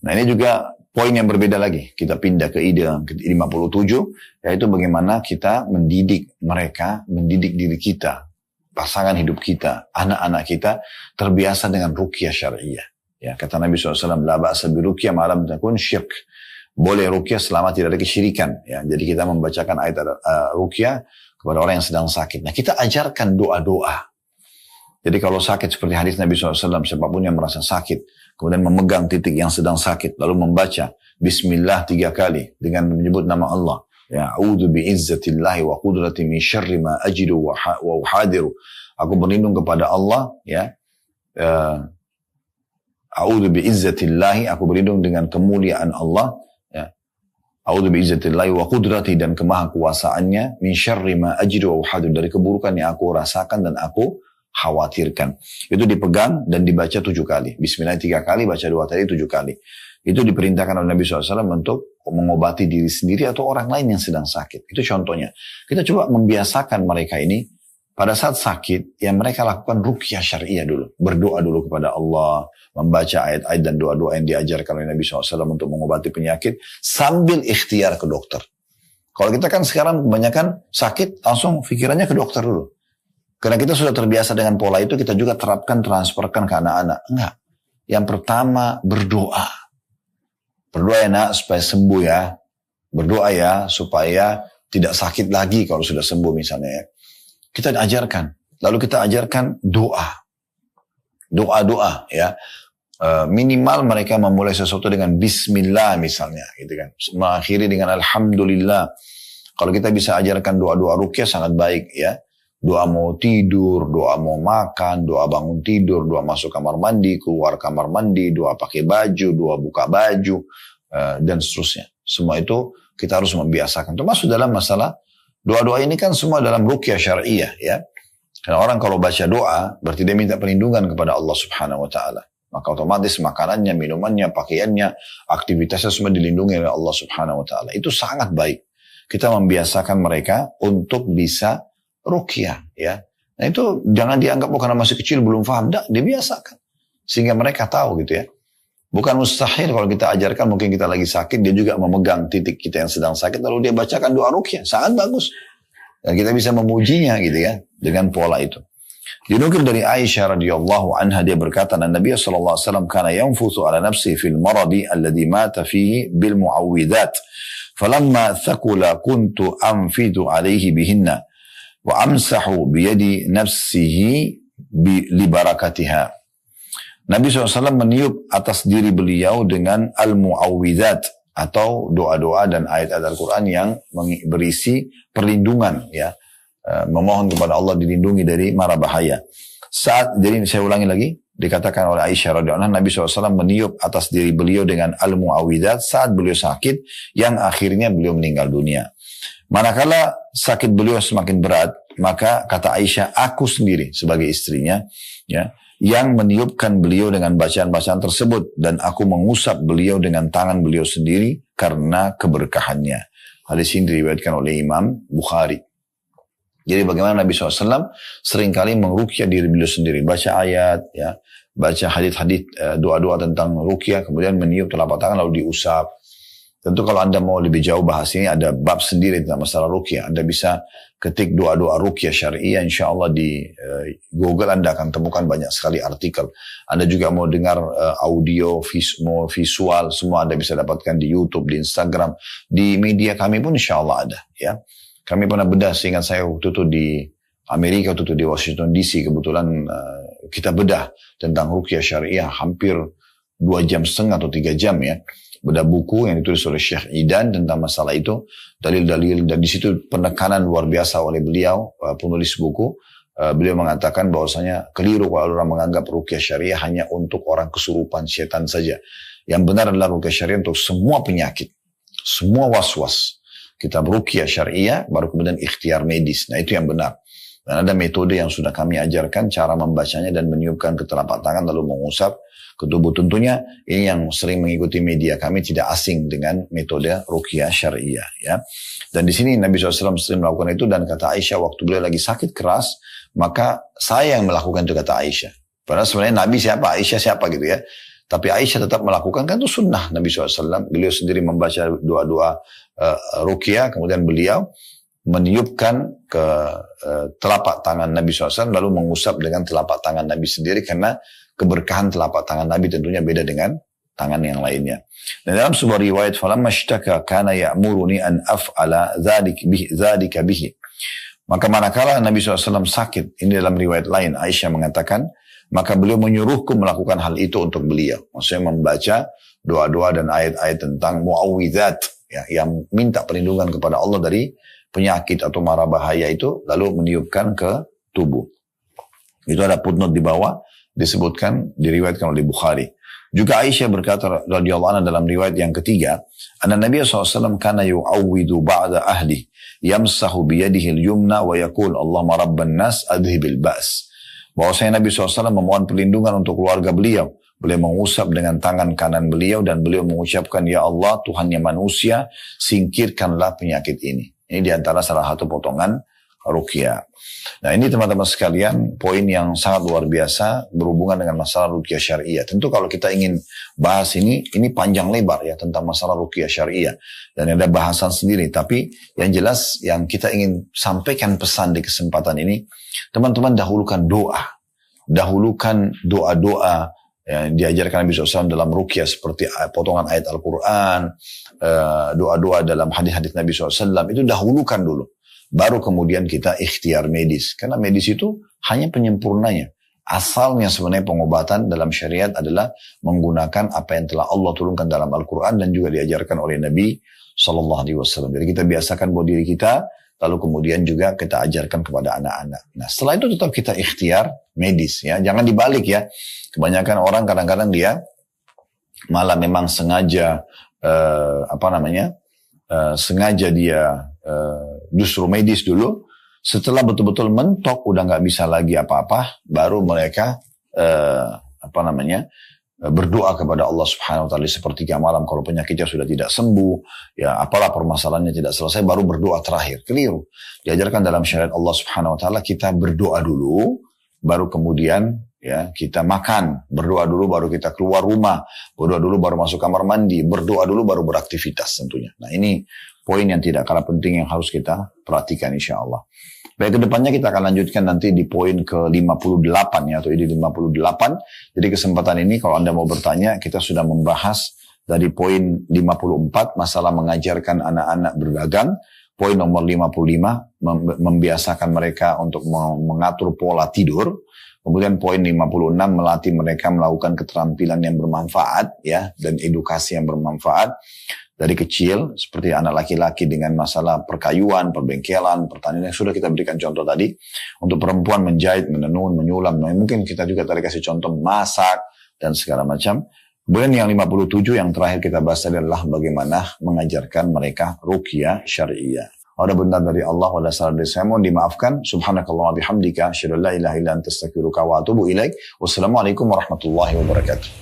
S1: Nah ini juga poin yang berbeda lagi. Kita pindah ke ide ke-57, yaitu bagaimana kita mendidik mereka, mendidik diri kita, pasangan hidup kita, anak-anak kita terbiasa dengan ruqyah syariah. Ya, kata Nabi SAW, la ba'sa bi ruqyah ma lam takun syirk. Boleh ruqyah selama tidak ada kesyirikan. Ya, jadi kita membacakan ayat ruqyah kepada orang yang sedang sakit. Nah, kita ajarkan doa-doa. Jadi kalau sakit seperti hadis Nabi SAW, siapapun yang merasa sakit, kemudian memegang titik yang sedang sakit, lalu membaca Bismillah 3 kali dengan menyebut nama Allah. Ya, a'udzu bi'izzatillahi wa qudrati min syarri ma ajidu wa uhadiru. Aku berlindung kepada Allah, ya. A'udzu bi'izzatillahi, aku berlindung dengan kemuliaan Allah, ya. A'udzu bi'izzatillahi wa qudrati, dan kemahakuasaannya, min syarri ma ajidu wa uhadiru, dari keburukan yang aku rasakan dan aku khawatirkan. Itu dipegang dan dibaca 7 kali. Bismillah 3 kali, baca 2 kali, 7 kali. Itu diperintahkan oleh Nabi SAW untuk mengobati diri sendiri atau orang lain yang sedang sakit. Itu contohnya. Kita coba membiasakan mereka ini pada saat sakit, yang mereka lakukan ruqyah syariah dulu. Berdoa dulu kepada Allah, membaca ayat-ayat dan doa-doa yang diajarkan oleh Nabi SAW untuk mengobati penyakit, sambil ikhtiar ke dokter. Kalau kita kan sekarang kebanyakan sakit, langsung pikirannya ke dokter dulu. Karena kita sudah terbiasa dengan pola itu, kita juga terapkan, transferkan ke anak-anak. Enggak. Yang pertama, berdoa. Berdoa ya nak, supaya sembuh ya. Berdoa ya, supaya tidak sakit lagi kalau sudah sembuh misalnya ya. Kita ajarkan. Lalu kita ajarkan doa. Doa-doa ya. Minimal mereka memulai sesuatu dengan Bismillah misalnya. Gitu kan. Mengakhiri dengan Alhamdulillah. Kalau kita bisa ajarkan doa-doa ruqyah sangat baik ya. Doa mau tidur, doa mau makan, doa bangun tidur, doa masuk kamar mandi, keluar kamar mandi, doa pakai baju, doa buka baju, dan seterusnya. Semua itu kita harus membiasakan. Termasuk dalam masalah doa-doa ini kan semua dalam ruqyah syariah ya. Karena orang kalau baca doa berarti dia minta perlindungan kepada Allah Subhanahu wa taala. Maka otomatis makanannya, minumannya, pakaiannya, aktivitasnya semua dilindungi oleh Allah Subhanahu wa taala. Itu sangat baik. Kita membiasakan mereka untuk bisa ruqyah ya. Nah itu jangan dianggap karena masih kecil belum paham, enggak, dibiasakan sehingga mereka tahu gitu ya. Bukan mustahil kalau kita ajarkan, mungkin kita lagi sakit, dia juga memegang titik kita yang sedang sakit, lalu dia bacakan doa ruqyah, sangat bagus. Dan kita bisa memujinya gitu ya dengan pola itu. Dinukil dari Aisyah radhiyallahu anha, dia berkata, Nabi sallallahu alaihi wasallam kana yanfuthu ala nafsi fil maradi alladhi mata fihi bil muawwidat. Falamma thaqula kuntu anfidu alaihi bihinna wa amsahu biyadi nafsihi libarakatiha. Nabi SAW meniup atas diri beliau dengan al-mu'awwidzat atau doa-doa dan ayat-ayat Al-Quran yang berisi perlindungan ya, memohon kepada Allah dilindungi dari mara bahaya. Jadi saya ulangi lagi, dikatakan oleh Aisyah radhiyallahu anha, Nabi SAW meniup atas diri beliau dengan al-mu'awwidzat saat beliau sakit yang akhirnya beliau meninggal dunia. Manakala sakit beliau semakin berat, maka kata Aisyah, aku sendiri sebagai istrinya, ya, yang meniupkan beliau dengan bacaan-bacaan tersebut, dan aku mengusap beliau dengan tangan beliau sendiri karena keberkahannya. Hadis ini diriwayatkan oleh Imam Bukhari. Jadi bagaimana Nabi SAW seringkali meruqyah diri beliau sendiri, baca ayat, ya, baca hadis-hadis doa-doa tentang ruqyah, kemudian meniup telapak tangan lalu diusap. Tentu kalau Anda mau lebih jauh bahas ini, ada bab sendiri tentang masalah ruqyah. Anda bisa ketik doa-doa ruqyah syariah, insya Allah di Google Anda akan temukan banyak sekali artikel. Anda juga mau dengar audio, mau visual, semua Anda bisa dapatkan di YouTube, di Instagram, di media kami pun insya Allah ada. Ya, kami pernah bedah, seingat saya waktu itu di Amerika, waktu itu di Washington DC, kebetulan kita bedah tentang ruqyah syariah hampir 2,5 jam atau 3 jam ya. Bedah buku yang ditulis oleh Syekh Idan tentang masalah itu, dalil-dalil, dan di situ penekanan luar biasa oleh beliau, penulis buku. Beliau mengatakan bahwasanya keliru kalau orang menganggap ruqyah syariah hanya untuk orang kesurupan, setan saja. Yang benar adalah ruqyah syariah untuk semua penyakit, semua was-was. Kita ruqyah syariah, baru kemudian ikhtiar medis. Nah itu yang benar. Dan ada metode yang sudah kami ajarkan, cara membacanya dan meniupkan ke telapak tangan lalu mengusap ke tubuh. Tentunya ini yang sering mengikuti media kami tidak asing dengan metode ruqyah syariah ya. Dan di sini Nabi SAW sering melakukan itu, dan kata Aisyah waktu beliau lagi sakit keras, maka saya yang melakukan itu, kata Aisyah. Padahal sebenarnya Nabi siapa, Aisyah siapa gitu ya. Tapi Aisyah tetap melakukan, kan itu sunnah Nabi SAW. Beliau sendiri membaca doa-doa ruqyah, kemudian beliau meniupkan ke telapak tangan Nabi SAW lalu mengusap dengan telapak tangan Nabi sendiri, karena keberkahan telapak tangan Nabi tentunya beda dengan tangan yang lainnya. Dan dalam sebuah riwayat, falamma ishtaka kana ya'muruni an af'ala dzalika bihi. Maka manakala Nabi SAW sakit, ini dalam riwayat lain, Aisyah mengatakan, maka beliau menyuruhku melakukan hal itu untuk beliau. Maksudnya membaca doa-doa dan ayat-ayat tentang mu'awwidzat, ya, yang minta perlindungan kepada Allah dari penyakit atau mara bahaya itu, lalu meniupkan ke tubuh. Itu ada footnote di bawah, disebutkan, diriwayatkan oleh Bukhari. Juga Aisyah berkata radhiyallahu anha dalam riwayat yang ketiga, anna Nabi SAW kana yu'awwidu ba'da ahli, yamsahu biyadihi al-yumna wa yaqul Allahumma rabban nas adhibil ba's. Bahwasanya Nabi SAW memohon perlindungan untuk keluarga beliau. Beliau mengusap dengan tangan kanan beliau dan beliau mengucapkan, ya Allah Tuhannya manusia, singkirkanlah penyakit ini. Ini diantara salah satu potongan ruqyah. Nah ini teman-teman sekalian, poin yang sangat luar biasa berhubungan dengan masalah ruqyah syariah. Tentu kalau kita ingin bahas ini panjang lebar ya tentang masalah ruqyah syariah. Dan ada bahasan sendiri. Tapi yang jelas yang kita ingin sampaikan pesan di kesempatan ini, teman-teman dahulukan doa. Dahulukan doa-doa yang diajarkan Nabi SAW dalam ruqyah seperti potongan ayat Al-Quran, doa-doa dalam hadis-hadis Nabi SAW, itu dahulukan dulu. Baru kemudian kita ikhtiar medis. Karena medis itu hanya penyempurnanya. Asalnya sebenarnya pengobatan dalam syariat adalah menggunakan apa yang telah Allah turunkan dalam Al-Quran dan juga diajarkan oleh Nabi SAW. Jadi kita biasakan buat diri kita, lalu kemudian juga kita ajarkan kepada anak-anak. Nah setelah itu tetap kita ikhtiar medis. Ya, jangan dibalik ya. Kebanyakan orang kadang-kadang dia malah memang sengaja, sengaja dia justru medis dulu, setelah betul-betul mentok udah nggak bisa lagi apa-apa, baru mereka berdoa kepada Allah Subhanahu Wa Taala sepertiga malam kalau penyakitnya sudah tidak sembuh, ya apalah permasalahannya tidak selesai, baru berdoa terakhir. Keliru. Diajarkan dalam syariat Allah Subhanahu Wa Taala kita berdoa dulu, baru kemudian ya kita makan, berdoa dulu baru kita keluar rumah, berdoa dulu baru masuk kamar mandi, berdoa dulu baru beraktivitas tentunya. Nah ini poin yang tidak kalah penting yang harus kita perhatikan insya Allah. Baik, kedepannya kita akan lanjutkan nanti di poin ke-58 ya, atau ide 58. Jadi kesempatan ini kalau Anda mau bertanya, kita sudah membahas dari poin 54, masalah mengajarkan anak-anak berdagang. Poin nomor 55, membiasakan mereka untuk mengatur pola tidur. Kemudian poin 56, melatih mereka melakukan keterampilan yang bermanfaat ya, dan edukasi yang bermanfaat. Dari kecil, seperti anak laki-laki dengan masalah perkayuan, perbengkelan, pertanian yang sudah kita berikan contoh tadi. Untuk perempuan menjahit, menenun, menyulam. Nah, mungkin kita juga tadi kasih contoh masak dan segala macam. Kemudian yang 57 yang terakhir kita bahas adalah bagaimana mengajarkan mereka ruqyah syariah. Ada benar dari Allah, ada salah dari saya, mohon dimaafkan. Subhanakallah wa bihamdika, asyhadu an la ilaha illa anta astaghfiruka wa atubu ilaik. Wassalamualaikum warahmatullahi wabarakatuh.